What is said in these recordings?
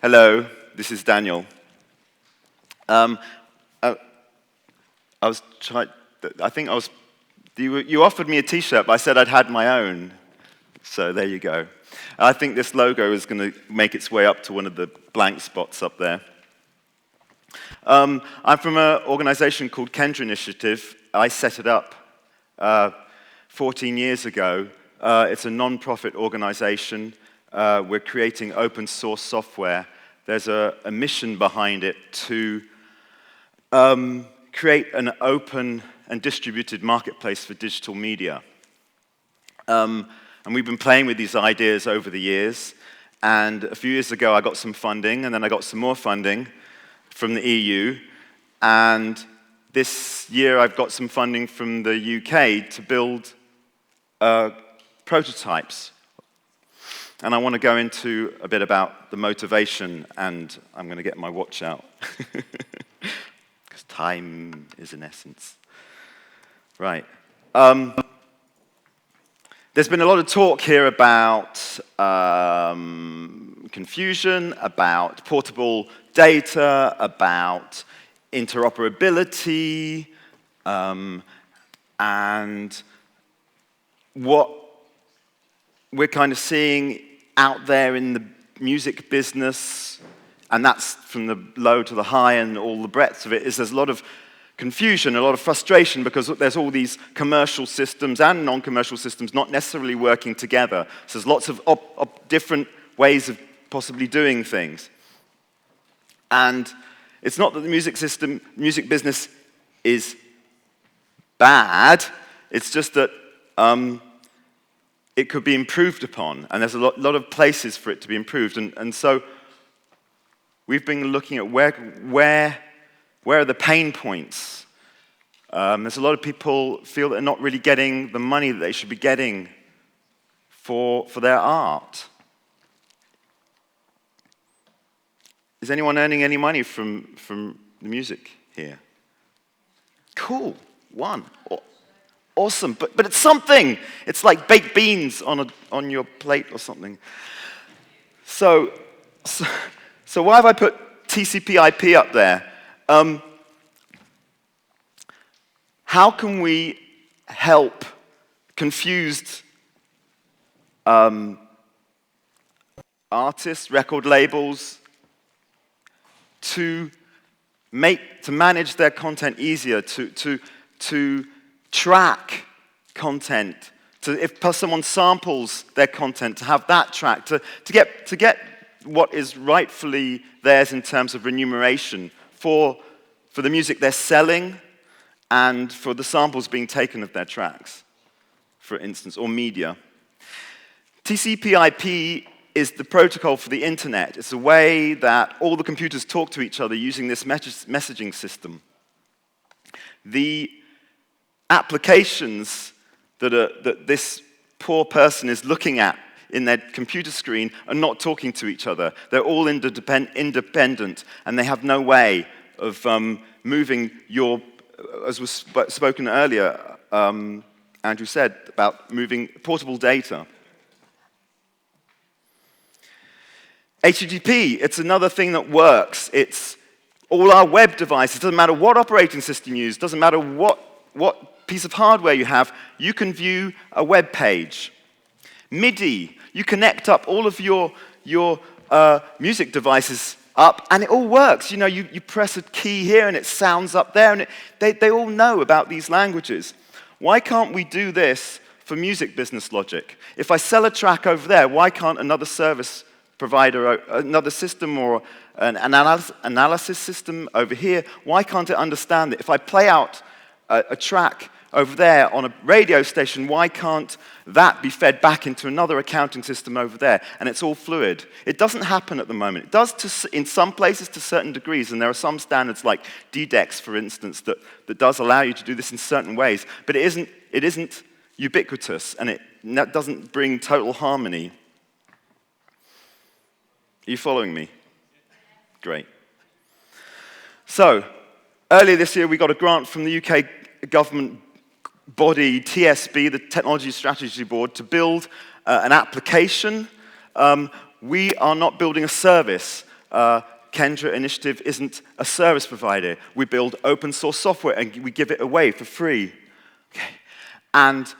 Hello, this is Daniel. I was trying. You offered me a T-shirt, but I said I'd had my own. So there you go. I think this logo is going to make its way up to one of the blank spots up there. I'm from an organization called Kendra Initiative. I set it up 14 years ago. It's a non-profit organization. We're creating open source software. There's a mission behind it to create an open and distributed marketplace for digital media. And we've been playing with these ideas over the years. And a few years ago, I got some funding, and then I got some more funding from the EU. And this year, I've got some funding from the UK to build prototypes. And I want to go into a bit about the motivation, and I'm going to get my watch out. Because time is an essence. Right. There's been a lot of talk here about confusion, about portable data, about interoperability, and what we're kind of seeing out there in the music business, and that's from the low to the high and all the breadth of it, is there's a lot of confusion, a lot of frustration, because there's all these commercial systems and non-commercial systems not necessarily working together. So there's lots of different ways of possibly doing things. And it's not that the music business is bad, it's just that it could be improved upon, and there's a lot of places for it to be improved. And so we've been looking at where are the pain points. There's a lot of people feel that they're not really getting the money that they should be getting for their art. Is anyone earning any money from the music here? Cool, one. Awesome, but it's something. It's like baked beans on your plate or something. So why have I put TCP/IP up there? How can we help confused artists, record labels, to manage their content easier, to track content, if someone samples their content, to have that tracked, to get what is rightfully theirs in terms of remuneration for the music they're selling and for the samples being taken of their tracks, for instance, or media. TCP/IP is the protocol for the internet. It's a way that all the computers talk to each other using this messaging system. The applications that this poor person is looking at in their computer screen are not talking to each other. They're all independent, and they have no way of moving your, as was spoken earlier, Andrew said, about moving portable data. HTTP, it's another thing that works. It's all our web devices. It doesn't matter what operating system you use, doesn't matter what piece of hardware you have, you can view a web page. MIDI, you connect up all of your music devices up, and it all works. You know, you press a key here, and it sounds up there, and they all know about these languages. Why can't we do this for music business logic? If I sell a track over there, why can't another service provider, another system or an analysis system over here, why can't it understand that if I play out a track over there on a radio station, why can't that be fed back into another accounting system over there? And it's all fluid. It doesn't happen at the moment. It does in some places to certain degrees, and there are some standards like DDEX, for instance, that does allow you to do this in certain ways, but it isn't ubiquitous, and it doesn't bring total harmony. Are you following me? Great. So, earlier this year, we got a grant from the UK government body, TSB, the Technology Strategy Board, to build an application. We are not building a service. Kendra Initiative isn't a service provider. We build open source software and we give it away for free. Okay. And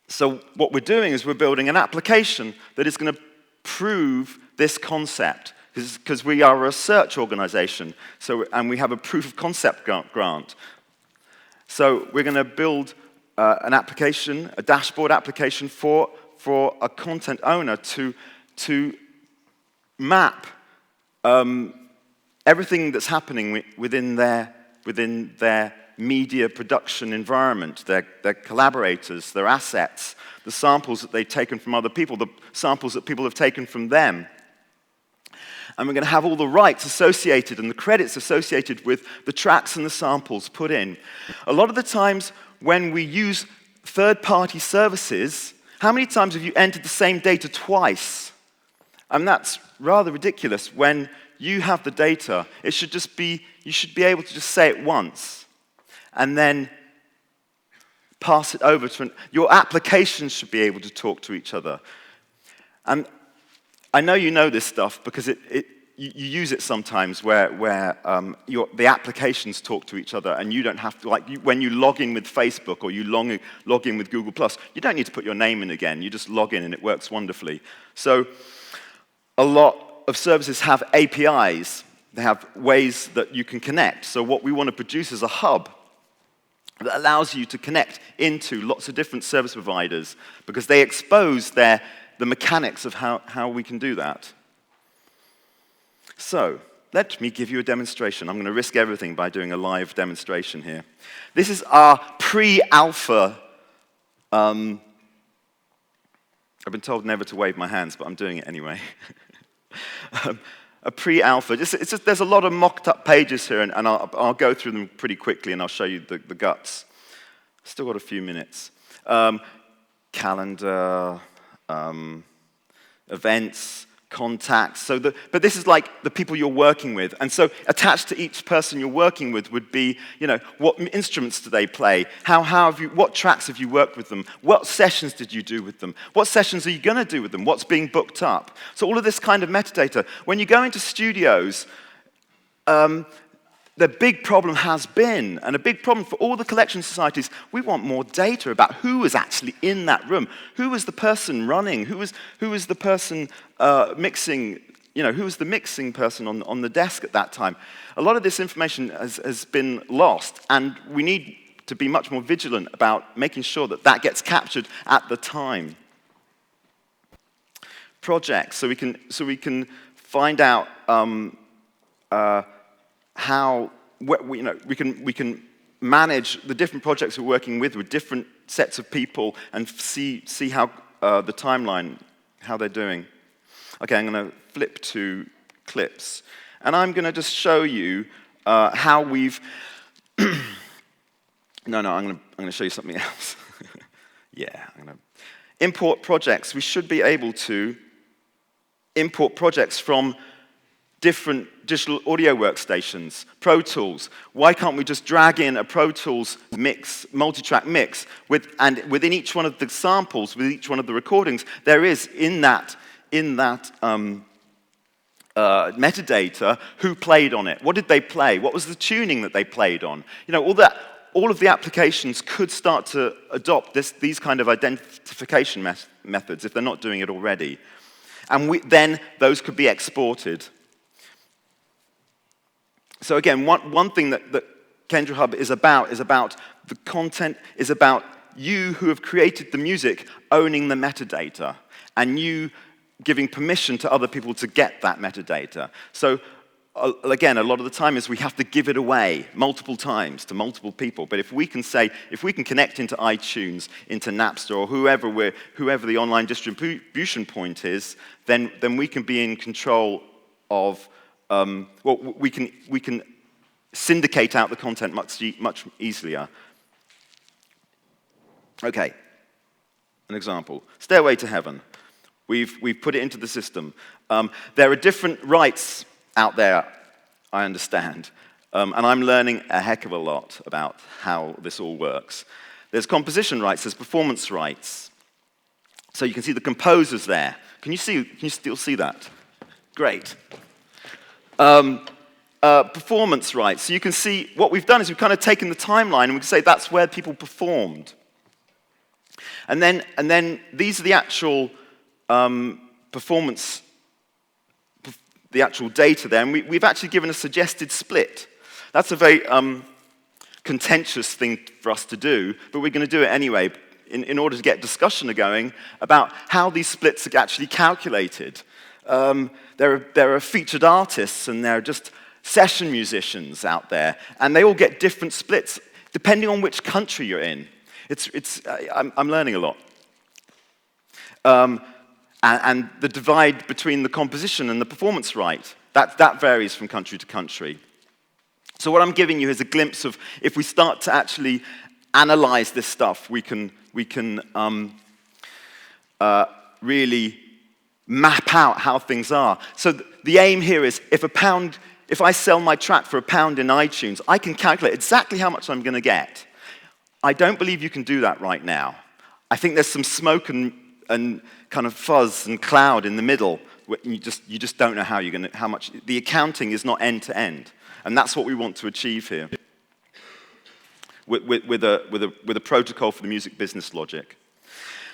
so what we're doing is we're building an application that is going to prove this concept, because we are a research organization, and we have a proof of concept grant. So we're going to build an application, a dashboard application for a content owner to map everything that's happening within their media production environment, their collaborators, their assets, the samples that they've taken from other people, the samples that people have taken from them. And we're going to have all the rights associated and the credits associated with the tracks and the samples put in. A lot of the times when we use third-party services, how many times have you entered the same data twice? And that's rather ridiculous. When you have the data, it should just be, you should be able to just say it once and then pass it over to your applications should be able to talk to each other. And I know you know this stuff because you use it sometimes where the applications talk to each other and you don't have to, when you log in with Facebook or you log in with Google+, you don't need to put your name in again. You just log in and it works wonderfully. So a lot of services have APIs. They have ways that you can connect. So what we want to produce is a hub that allows you to connect into lots of different service providers because they expose the mechanics of how we can do that. So let me give you a demonstration. I'm going to risk everything by doing a live demonstration here. This is our pre-alpha. I've been told never to wave my hands, but I'm doing it anyway. A pre-alpha. There's a lot of mocked-up pages here, and I'll go through them pretty quickly, and I'll show you the guts. Still got a few minutes. Calendar, events, contacts. But this is like the people you're working with, and so attached to each person you're working with would be, what instruments do they play? What tracks have you worked with them? What sessions did you do with them? What sessions are you going to do with them? What's being booked up? So all of this kind of metadata. When you go into studios, the big problem has been, and a big problem for all the collection societies, we want more data about who was actually in that room. Who was the person running? Who was the person mixing? Who was the mixing person on the desk at that time? A lot of this information has been lost, and we need to be much more vigilant about making sure that gets captured at the time. Projects, so we can find out how we can manage the different projects we're working with different sets of people and see how the timeline, how they're doing. Okay, I'm going to flip to clips, and I'm going to just show you how we've. No, I'm going to show you something else. Yeah, I'm going to import projects. We should be able to import projects from different digital audio workstations, Pro Tools. Why can't we just drag in a Pro Tools mix, multi-track mix, and within each one of the samples, with each one of the recordings, there is in that metadata who played on it. What did they play? What was the tuning that they played on? All of the applications could start to adopt these kind of identification methods if they're not doing it already. And then those could be exported. So again, one thing that Kendra Hub is about the content, is about you who have created the music owning the metadata, and you giving permission to other people to get that metadata. So again, a lot of the time is we have to give it away multiple times to multiple people. But if we can connect into iTunes, into Napster, or whoever the online distribution point is, then we can be in control of. We can syndicate out the content much easier. Okay, an example. Stairway to Heaven. We've put it into the system. There are different rights out there, I understand, and I'm learning a heck of a lot about how this all works. There's composition rights, there's performance rights. So you can see the composers there. Can you still see that? Great. Performance rights. So you can see what we've done is we've kind of taken the timeline and we can say that's where people performed. And then these are the actual performance, the actual data there. And we've actually given a suggested split. That's a very contentious thing for us to do, but we're going to do it anyway in order to get discussion going about how these splits are actually calculated. There are featured artists and there are just session musicians out there, and they all get different splits depending on which country you're in. I'm learning a lot. And the divide between the composition and the performance right, that varies from country to country. So what I'm giving you is a glimpse of if we start to actually analyze this stuff, we can really map out how things are. So the aim here is if I sell my track for £1 in iTunes, I can calculate exactly how much I'm going to get. I don't believe you can do that right now. I think there's some smoke and kind of fuzz and cloud in the middle. You just don't know how much. The accounting is not end to end, and that's what we want to achieve here with a protocol for the music business logic.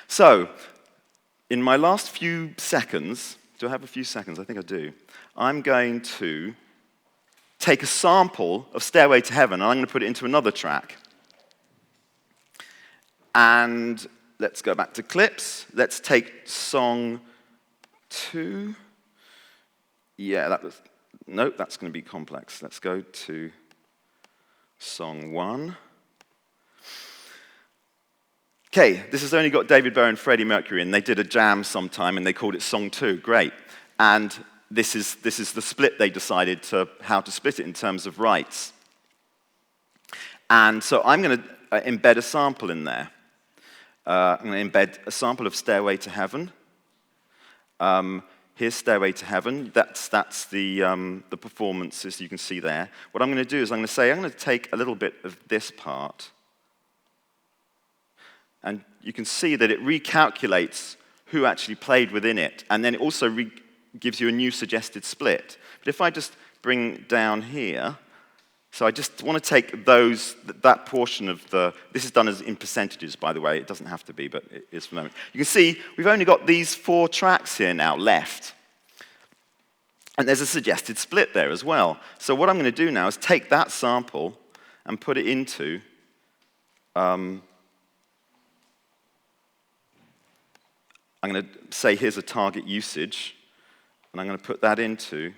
So, in my last few seconds, do I have a few seconds? I think I do. I'm going to take a sample of Stairway to Heaven, and I'm going to put it into another track. And let's go back to clips. Let's take song 2. Yeah, nope, that's going to be complex. Let's go to song 1. Okay, this has only got David Bowie and Freddie Mercury, and they did a jam sometime, and they called it song 2. Great. And this is the split they decided how to split it in terms of rights. And so I'm going to embed a sample in there. I'm going to embed a sample of Stairway to Heaven. Here's Stairway to Heaven. That's the performances you can see there. What I'm going to do is I'm going to take a little bit of this part, and you can see that it recalculates who actually played within it, and then it also gives you a new suggested split. But if I just bring down here, so I just want to take that portion of this is done in percentages, by the way. It doesn't have to be, but it is for the moment. You can see we've only got these 4 tracks here now left. And there's a suggested split there as well. So what I'm going to do now is take that sample and put it into I'm going to say here's a target usage, and I'm going to put that into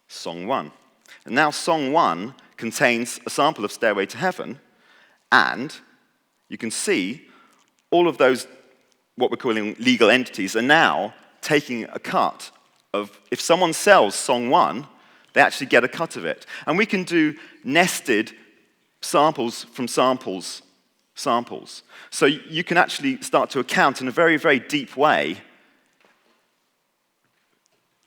song 1. And now song 1 contains a sample of Stairway to Heaven, and you can see all of those, what we're calling legal entities, are now taking a cut of, if someone sells song 1, they actually get a cut of it. And we can do nested samples from samples. So you can actually start to account in a very, very deep way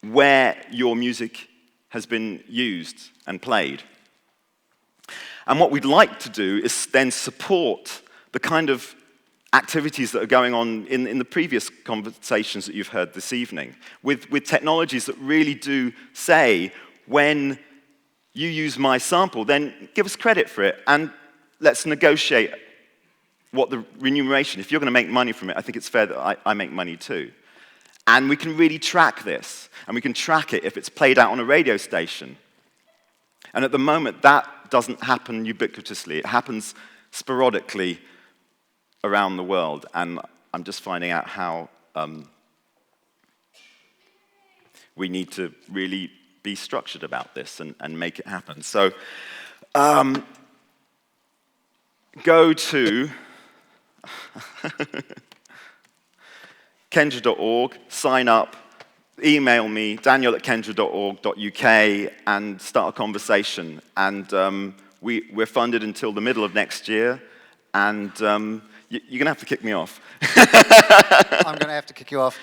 where your music has been used and played. And what we'd like to do is then support the kind of activities that are going on in the previous conversations that you've heard this evening, with technologies that really do say, when you use my sample, then give us credit for it, and let's negotiate what the remuneration. If you're going to make money from it, I think it's fair that I make money too. And we can really track this, and we can track it if it's played out on a radio station. And at the moment, that doesn't happen ubiquitously. It happens sporadically around the world, and I'm just finding out how we need to really be structured about this and make it happen. So go to kendra.org, sign up, email me, daniel@kendra.org.uk, and start a conversation. And we're funded until the middle of next year, and you're going to have to kick me off. I'm going to have to kick you off.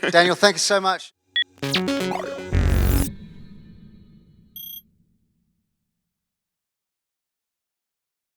Daniel, thank you so much.